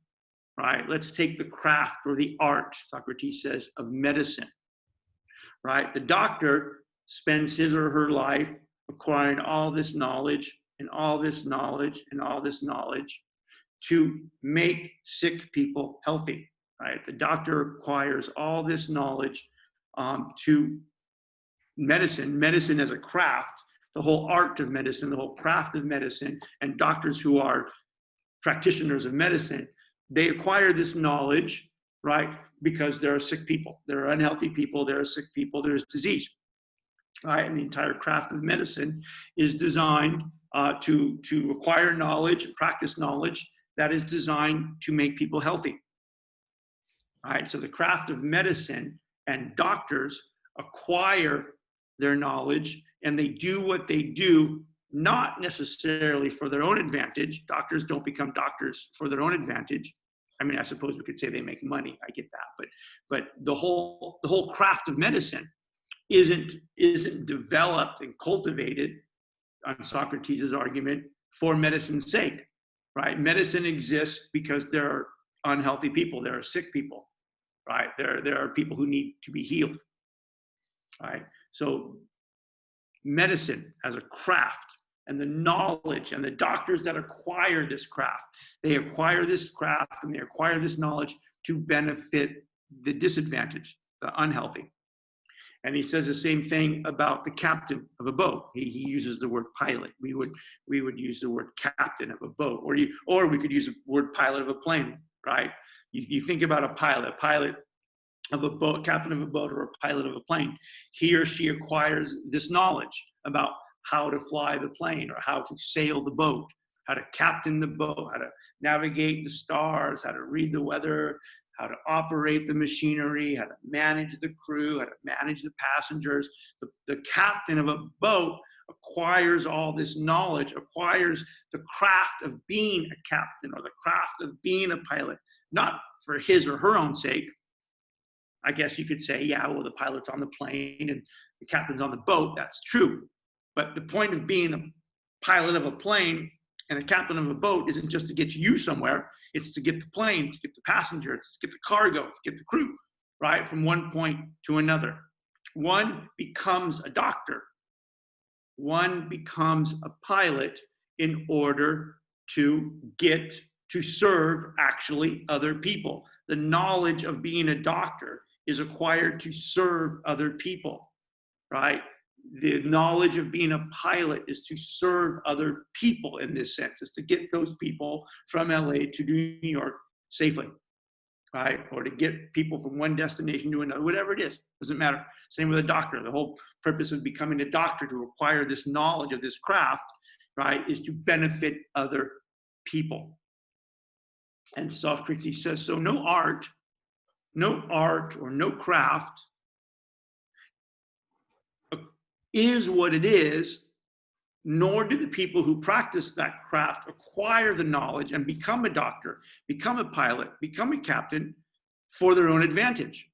right? Let's take the craft or the art, Socrates says, of medicine, right? The doctor spends his or her life acquiring all this knowledge and all this knowledge and all this knowledge to make sick people healthy. right? The doctor acquires all this knowledge to medicine as a craft, the whole art of medicine, the whole craft of medicine, and doctors who are practitioners of medicine, they acquire this knowledge, right? Because there are sick people, there are unhealthy people, there are sick people, there's disease, right? And the entire craft of medicine is designed to acquire knowledge, practice knowledge that is designed to make people healthy, right? So the craft of medicine and doctors acquire their knowledge, and they do what they do not necessarily for their own advantage. Doctors don't become doctors for their own advantage. I mean, I suppose we could say they make money. I get that, but the whole craft of medicine isn't developed and cultivated, on Socrates' argument, for medicine's sake, right? Medicine exists because there are unhealthy people, there are sick people, right? There are people who need to be healed, right? So medicine as a craft, and the knowledge and the doctors that acquire this craft, they acquire this craft and they acquire this knowledge to benefit the disadvantaged, the unhealthy. And he says the same thing about the captain of a boat. He uses the word pilot. We would use the word captain of a boat, or we could use the word pilot of a plane, right? You think about a pilot of a boat, captain of a boat, or a pilot of a plane. He or she acquires this knowledge about how to fly the plane, or how to sail the boat, how to captain the boat, how to navigate the stars, how to read the weather, how to operate the machinery, how to manage the crew, how to manage the passengers. The captain of a boat acquires all this knowledge, acquires the craft of being a captain, or the craft of being a pilot, not for his or her own sake. I guess you could say, yeah, well, the pilot's on the plane and the captain's on the boat. That's true. But the point of being a pilot of a plane and a captain of a boat isn't just to get you somewhere. It's to get the plane, to get the passengers, to get the cargo, to get the crew, right, from one point to another. One becomes a doctor. One becomes a pilot in order to serve actually other people. The knowledge of being a doctor is acquired to serve other people, right? The knowledge of being a pilot is to serve other people in this sense, is to get those people from LA to New York safely, right? Or to get people from one destination to another, whatever it is, doesn't matter. Same with a doctor. The whole purpose of becoming a doctor, to acquire this knowledge of this craft, right, is to benefit other people. And Socrates says, so no art or no craft is what it is, nor do the people who practice that craft acquire the knowledge and become a doctor, become a pilot, become a captain for their own advantage,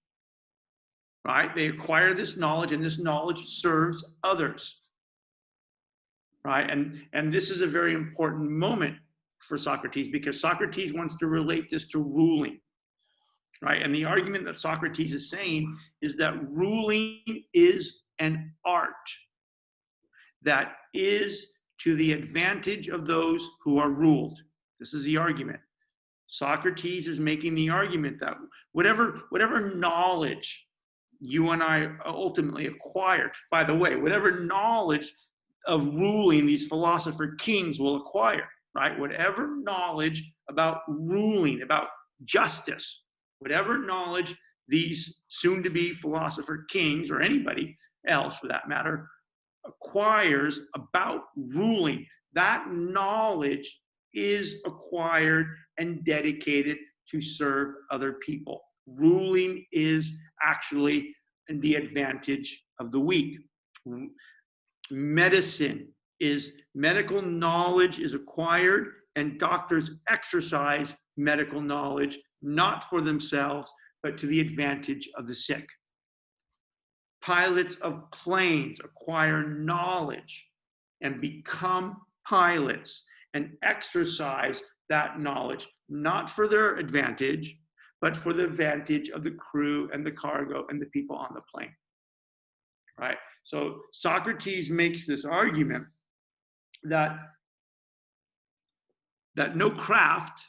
right? They acquire this knowledge, and this knowledge serves others, right? And this is a very important moment for Socrates, because Socrates wants to relate this to ruling, right? And the argument that Socrates is saying is that ruling is an art that is to the advantage of those who are ruled. This is the argument. Socrates is making the argument that whatever knowledge you and I ultimately acquire, by the way, whatever knowledge of ruling these philosopher kings will acquire, right? Whatever knowledge about ruling, about justice, whatever knowledge these soon-to-be philosopher kings, or anybody else for that matter, acquires about ruling, that knowledge is acquired and dedicated to serve other people. Ruling is actually the advantage of the weak. Medical knowledge is acquired, and doctors exercise medical knowledge not for themselves, but to the advantage of the sick. Pilots of planes acquire knowledge and become pilots and exercise that knowledge, not for their advantage, but for the advantage of the crew and the cargo and the people on the plane, right? So Socrates makes this argument that no craft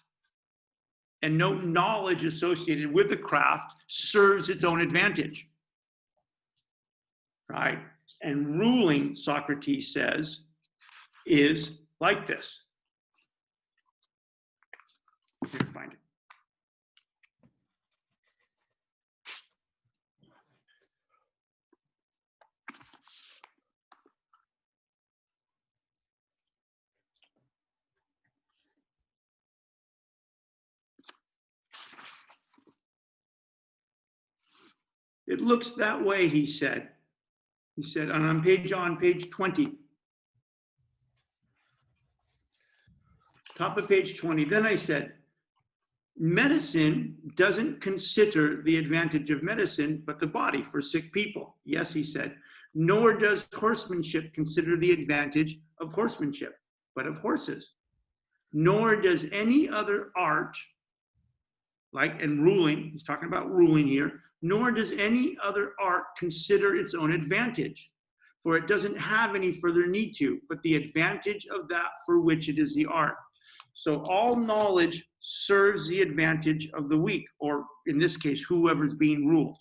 and no knowledge associated with the craft serves its own advantage, right? And ruling, Socrates says, is like this. Here, find it. It looks that way, he said. He said, on page 20. Top of page 20. Then I said, medicine doesn't consider the advantage of medicine, but the body for sick people. Yes, he said. Nor does horsemanship consider the advantage of horsemanship, but of horses. Nor does any other art, like in ruling, he's talking about ruling here, nor does any other art consider its own advantage, for it doesn't have any further need to, but the advantage of that for which it is the art. So all knowledge serves the advantage of the weak, or in this case, whoever's being ruled,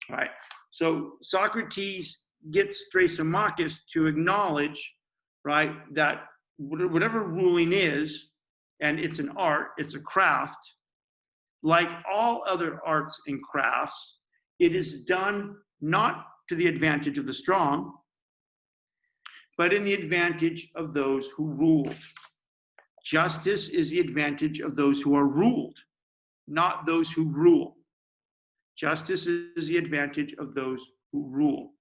right? So Socrates gets Thrasymachus to acknowledge, right, that whatever ruling is, and it's an art, it's a craft, like all other arts and crafts, it is done not to the advantage of the strong, but in the advantage of those who rule. Justice is the advantage of those who are ruled, not those who rule. Justice is the advantage of those who rule.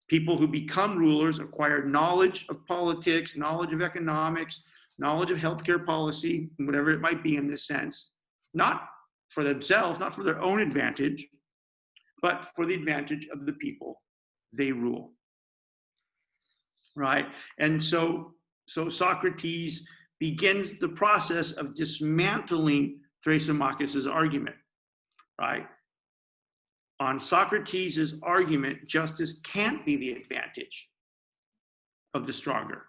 People who become rulers acquire knowledge of politics, knowledge of economics, knowledge of healthcare policy, whatever it might be in this sense, not for themselves, not for their own advantage, but for the advantage of the people they rule, right? And so Socrates begins the process of dismantling Thrasymachus' argument, right? On Socrates' argument, justice can't be the advantage of the stronger,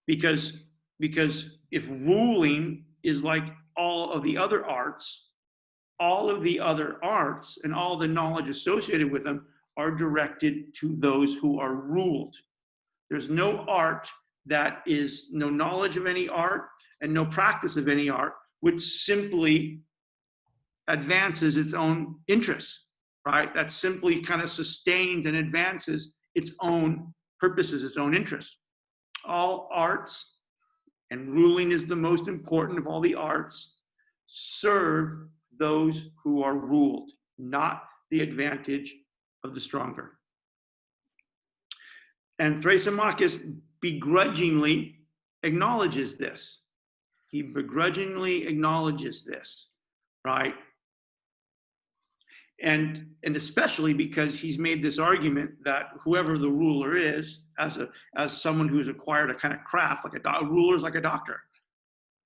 because if ruling is like all of the other arts, all of the other arts and all the knowledge associated with them are directed to those who are ruled. There's no art that is, no knowledge of any art and no practice of any art, which simply advances its own interests, right? That simply kind of sustains and advances its own purposes, its own interests. All arts, and ruling is the most important of all the arts, serve those who are ruled, not the advantage of the stronger. And Thrasymachus begrudgingly acknowledges this. He begrudgingly acknowledges this, right? And especially because he's made this argument that whoever the ruler is, as someone who's acquired a kind of craft, like a ruler is like a doctor,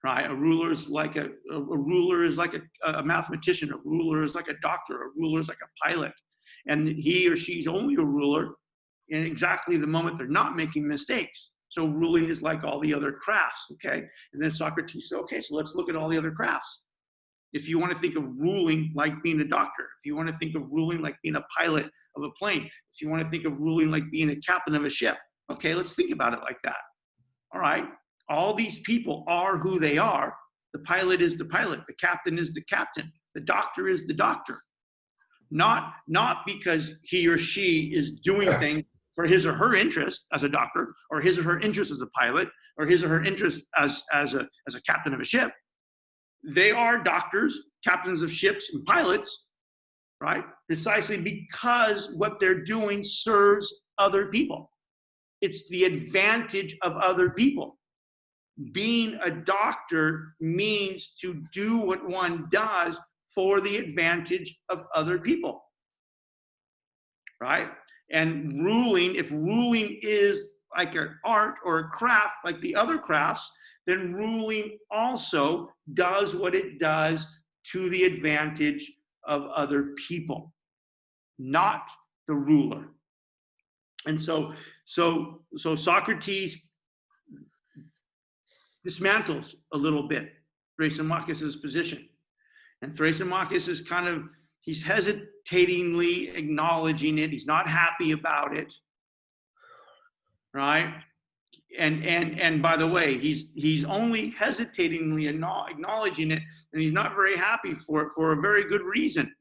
right? A ruler is like a mathematician. A ruler is like a doctor. A ruler is like a pilot, and he or she's only a ruler in exactly the moment they're not making mistakes. So ruling is like all the other crafts, okay? And then Socrates said, okay, so let's look at all the other crafts. If you want to think of ruling like being a doctor, if you want to think of ruling like being a pilot of a plane, if you want to think of ruling like being a captain of a ship, okay, let's think about it like that. All right, all these people are who they are. The pilot is the pilot, the captain is the captain, the doctor is the doctor. Not because he or she is doing things for his or her interest as a doctor, or his or her interest as a pilot, or his or her interest as a captain of a ship. They are doctors, captains of ships, and pilots, right? Precisely because what they're doing serves other people. It's the advantage of other people. Being a doctor means to do what one does for the advantage of other people, right? And ruling, if ruling is like an art or a craft like the other crafts, then ruling also does what it does to the advantage of other people, not the ruler. And so Socrates dismantles a little bit Thrasymachus' position And Thrasymachus is he's hesitatingly acknowledging it. He's not happy about it, right? And by the way, he's only hesitatingly acknowledging it, and he's not very happy for it for a very good reason,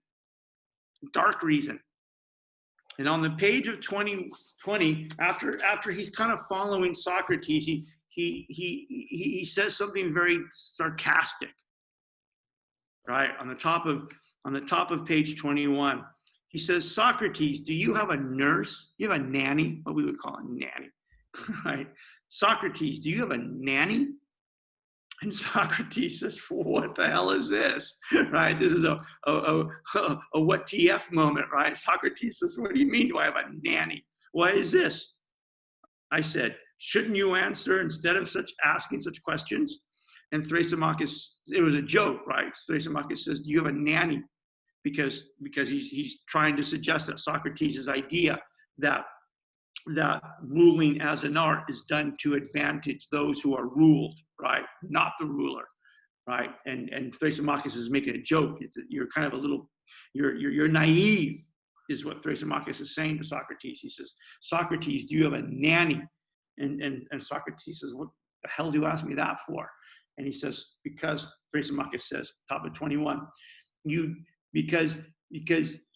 dark reason. And on the page of 20, after he's kind of following Socrates, he says something very sarcastic, right? On the top of page 21, he says, Socrates, do you have a nurse? You have a nanny? What we would call a nanny, right? Socrates, do you have a nanny? And Socrates says, what the hell is this, right? This is a what TF moment, right? Socrates says, what do you mean, do I have a nanny? Why is this? I said, shouldn't you answer instead of asking such questions? And Thrasymachus, it was a joke, right? Thrasymachus says, do you have a nanny? Because he's trying to suggest that Socrates' idea that ruling as an art is done to advantage those who are ruled, right? Not the ruler, right? And Thrasymachus is making a joke. You're kind of a little, you're naive, is what Thrasymachus is saying to Socrates. He says, Socrates, do you have a nanny? And Socrates says, what the hell do you ask me that for? And he says, because Thrasymachus says, top of 21, because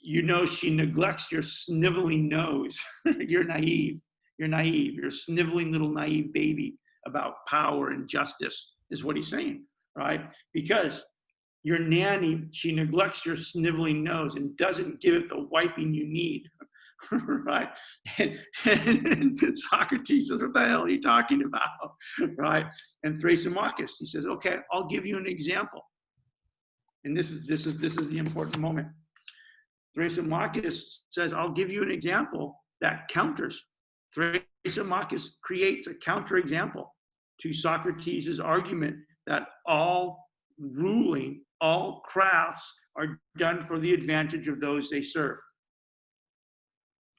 you know she neglects your sniveling nose. You're naive. You're a sniveling little naive baby about power and justice, is what he's saying, right? Because your nanny, she neglects your sniveling nose and doesn't give it the wiping you need, right? And Socrates says, what the hell are you talking about, right? And Thrasymachus, he says, okay, I'll give you an example. And this is the important moment. Thrasymachus says, I'll give you an example that counters. Thrasymachus creates a counterexample to Socrates' argument that all ruling, all crafts are done for the advantage of those they serve.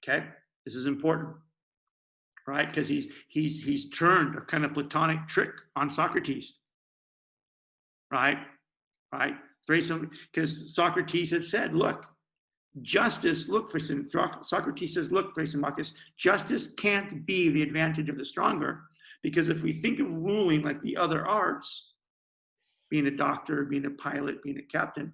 Okay, this is important, right? Because he's turned a kind of Platonic trick on Socrates, right? Because Socrates had said, look, justice, Socrates says, look, Thrasymachus, justice can't be the advantage of the stronger, because if we think of ruling like the other arts, being a doctor, being a pilot, being a captain,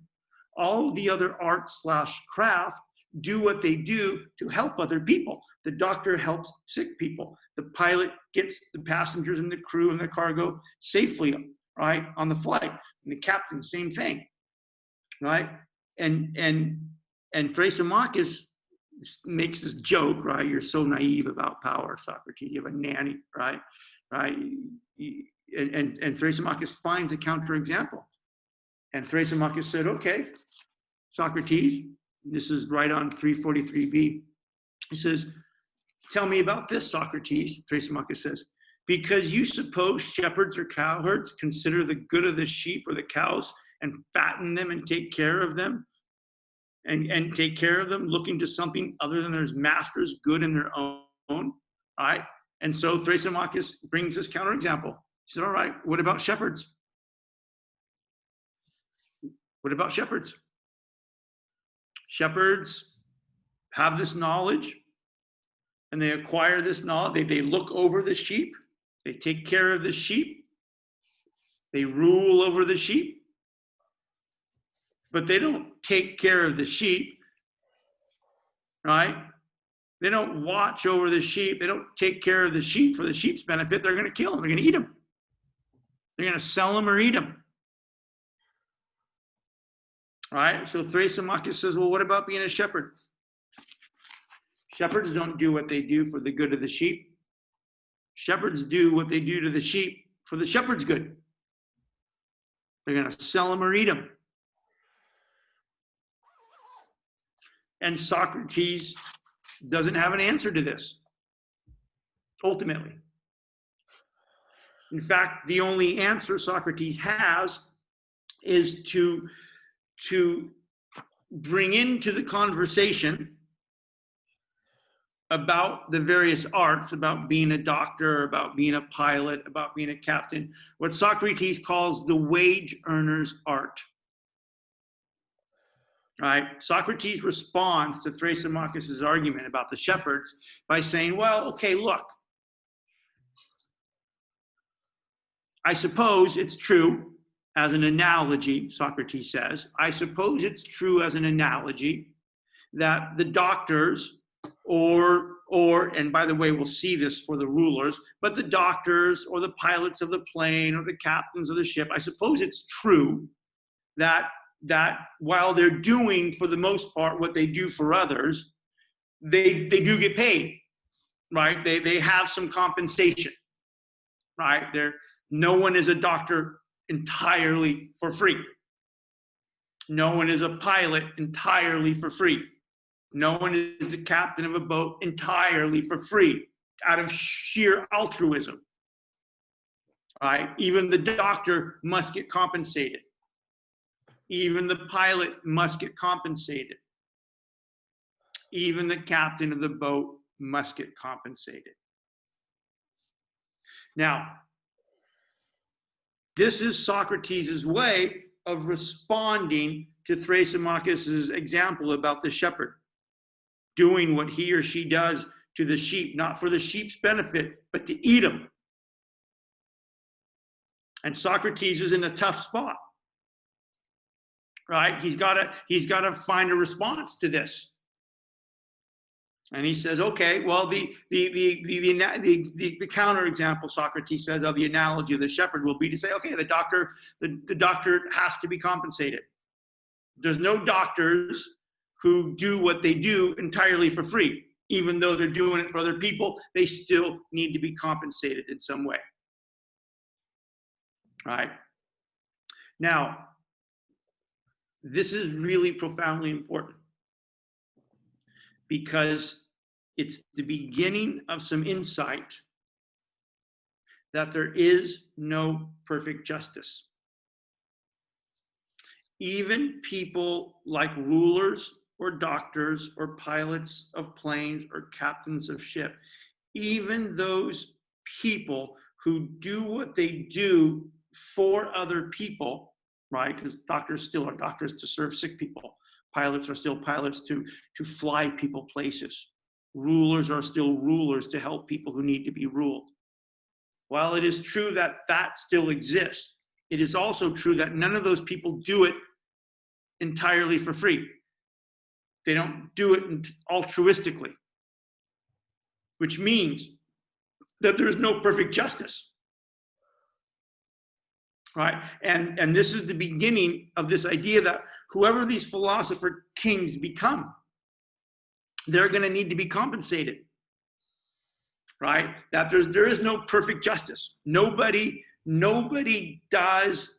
all the other arts / craft do what they do to help other people. The doctor helps sick people. The pilot gets the passengers and the crew and the cargo safely, right, on the flight. And the captain, same thing, right? And Thrasymachus makes this joke, right? You're so naive about power, Socrates. You have a nanny, right? And Thrasymachus finds a counterexample. And Thrasymachus said, okay, Socrates, this is right on 343b. He says, tell me about this, Socrates. Thrasymachus says, because you suppose shepherds or cowherds consider the good of the sheep or the cows and fatten them and take care of them, and take care of them, looking to something other than their master's good in their own, all right? And so Thrasymachus brings this counterexample. He said, all right, what about shepherds? What about shepherds? Shepherds have this knowledge, and they acquire this knowledge. They look over the sheep. They take care of the sheep. They rule over the sheep. But they don't take care of the sheep, right? They don't watch over the sheep. They don't take care of the sheep for the sheep's benefit. They're going to kill them. They're going to eat them. They're going to sell them or eat them. All right? So Thrasymachus says, well, what about being a shepherd? Shepherds don't do what they do for the good of the sheep. Shepherds do what they do to the sheep for the shepherd's good. They're going to sell them or eat them. And Socrates doesn't have an answer to this, ultimately. In fact, the only answer Socrates has is to bring into the conversation about the various arts, about being a doctor, about being a pilot, about being a captain, what Socrates calls the wage earner's art. right? Socrates responds to Thrasymachus' argument about the shepherds by saying, well, okay, look, I suppose it's true as an analogy, Socrates says, I suppose it's true as an analogy that the doctors and by the way, we'll see this for the rulers, but the doctors or the pilots of the plane or the captains of the ship, I suppose it's true that while they're doing, for the most part, what they do for others, they do get paid, right? They have some compensation, right? No one is a doctor entirely for free. No one is a pilot entirely for free. No one is the captain of a boat entirely for free, out of sheer altruism. Right? Even the doctor must get compensated. Even the pilot must get compensated. Even the captain of the boat must get compensated. Now, this is Socrates' way of responding to Thrasymachus' example about the shepherd doing what he or she does to the sheep, not for the sheep's benefit, but to eat them. And Socrates is in a tough spot, right? He's got to find a response to this. And he says, okay, well, the counter example Socrates says of the analogy of the shepherd will be to say, okay, the doctor has to be compensated. There's no doctors who do what they do entirely for free. Even though they're doing it for other people, they still need to be compensated in some way. Right? Now, this is really profoundly important because it's the beginning of some insight that there is no perfect justice. Even people like rulers or doctors or pilots of planes or captains of ship, even those people who do what they do for other people, right? Because doctors still are doctors to serve sick people. Pilots are still pilots to fly people places. Rulers are still rulers to help people who need to be ruled. While it is true that that still exists, it is also true that none of those people do it entirely for free. They don't do it altruistically, which means that there is no perfect justice, right? And this is the beginning of this idea that whoever these philosopher kings become, they're going to need to be compensated, right? That there is no perfect justice. Nobody does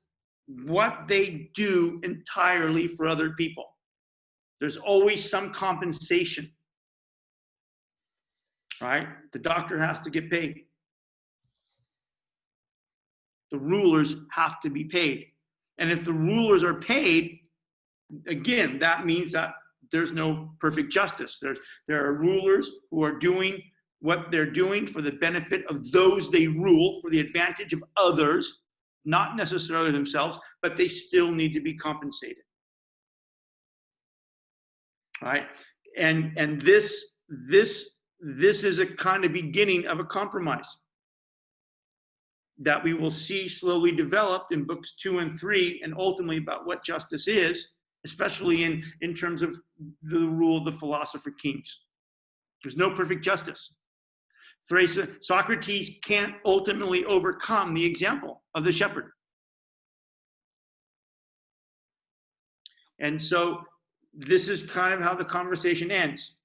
what they do entirely for other people. There's always some compensation, right? The doctor has to get paid. The rulers have to be paid. And if the rulers are paid, again, that means that there's no perfect justice. There are rulers who are doing what they're doing for the benefit of those they rule, for the advantage of others, not necessarily themselves, but they still need to be compensated. Right? And this is a kind of beginning of a compromise that we will see slowly developed in books 2 and 3, and ultimately about what justice is, especially in terms of the rule of the philosopher kings. There's no perfect justice. Socrates can't ultimately overcome the example of the shepherd. And so this is kind of how the conversation ends.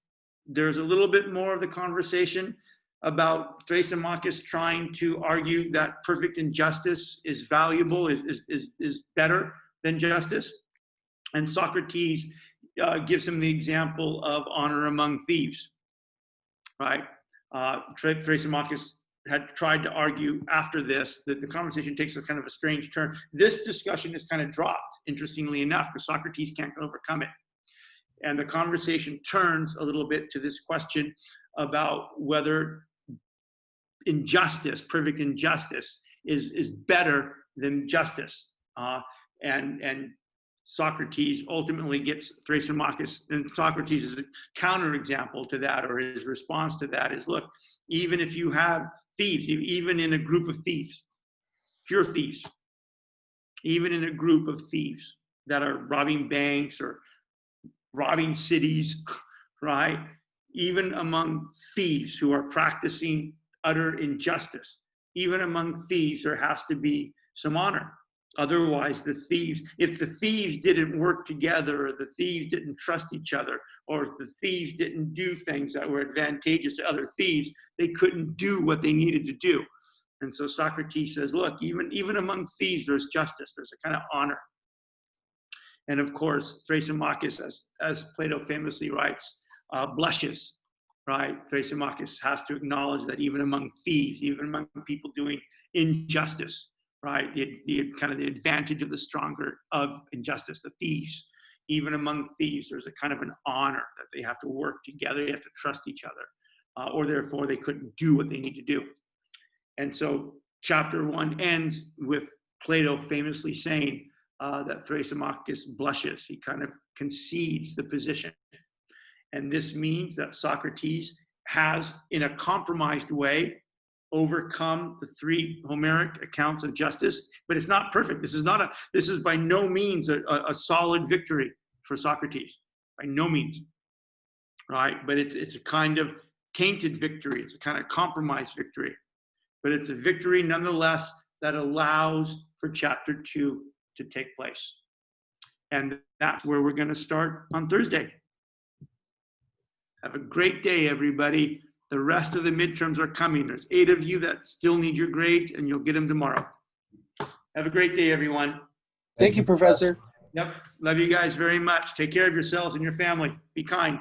There's a little bit more of the conversation about Thrasymachus trying to argue that perfect injustice is valuable, is better than justice. And Socrates gives him the example of honor among thieves, right? Thrasymachus had tried to argue after this that the conversation takes a kind of a strange turn. This discussion is kind of dropped, interestingly enough, because Socrates can't overcome it. And the conversation turns a little bit to this question about whether injustice, perfect injustice, is better than justice. And Socrates ultimately gets Thrasymachus, and Socrates is a counterexample to that, or his response to that is, look, even if you have thieves, even in a group of thieves, pure thieves, even in a group of thieves that are robbing banks or robbing cities, right? Even among thieves who are practicing utter injustice, even among thieves, there has to be some honor. Otherwise, if the thieves didn't work together, or the thieves didn't trust each other, or if the thieves didn't do things that were advantageous to other thieves, they couldn't do what they needed to do. And so Socrates says, look, even among thieves, there's justice, there's a kind of honor. And of course, Thrasymachus, as Plato famously writes, blushes, right? Thrasymachus has to acknowledge that even among thieves, even among people doing injustice, right? The kind of the advantage of the stronger of injustice, the thieves. Even among thieves, there's a kind of an honor that they have to work together, they have to trust each other, or therefore they couldn't do what they need to do. And so chapter 1 ends with Plato famously saying that Thrasymachus blushes. He kind of concedes the position. And this means that Socrates has, in a compromised way, overcome the 3 Homeric accounts of justice, but it's not perfect. This is by no means a solid victory for Socrates, by no means, right? But it's a kind of tainted victory. It's a kind of compromised victory, but it's a victory nonetheless that allows for chapter 2 to take place. And that's where we're going to start on Thursday. Have a great day, everybody. The rest of the midterms are coming. There's 8 of you that still need your grades, and you'll get them tomorrow. Have a great day, everyone. Thank you, Professor. Yep. Love you guys very much. Take care of yourselves and your family. Be kind.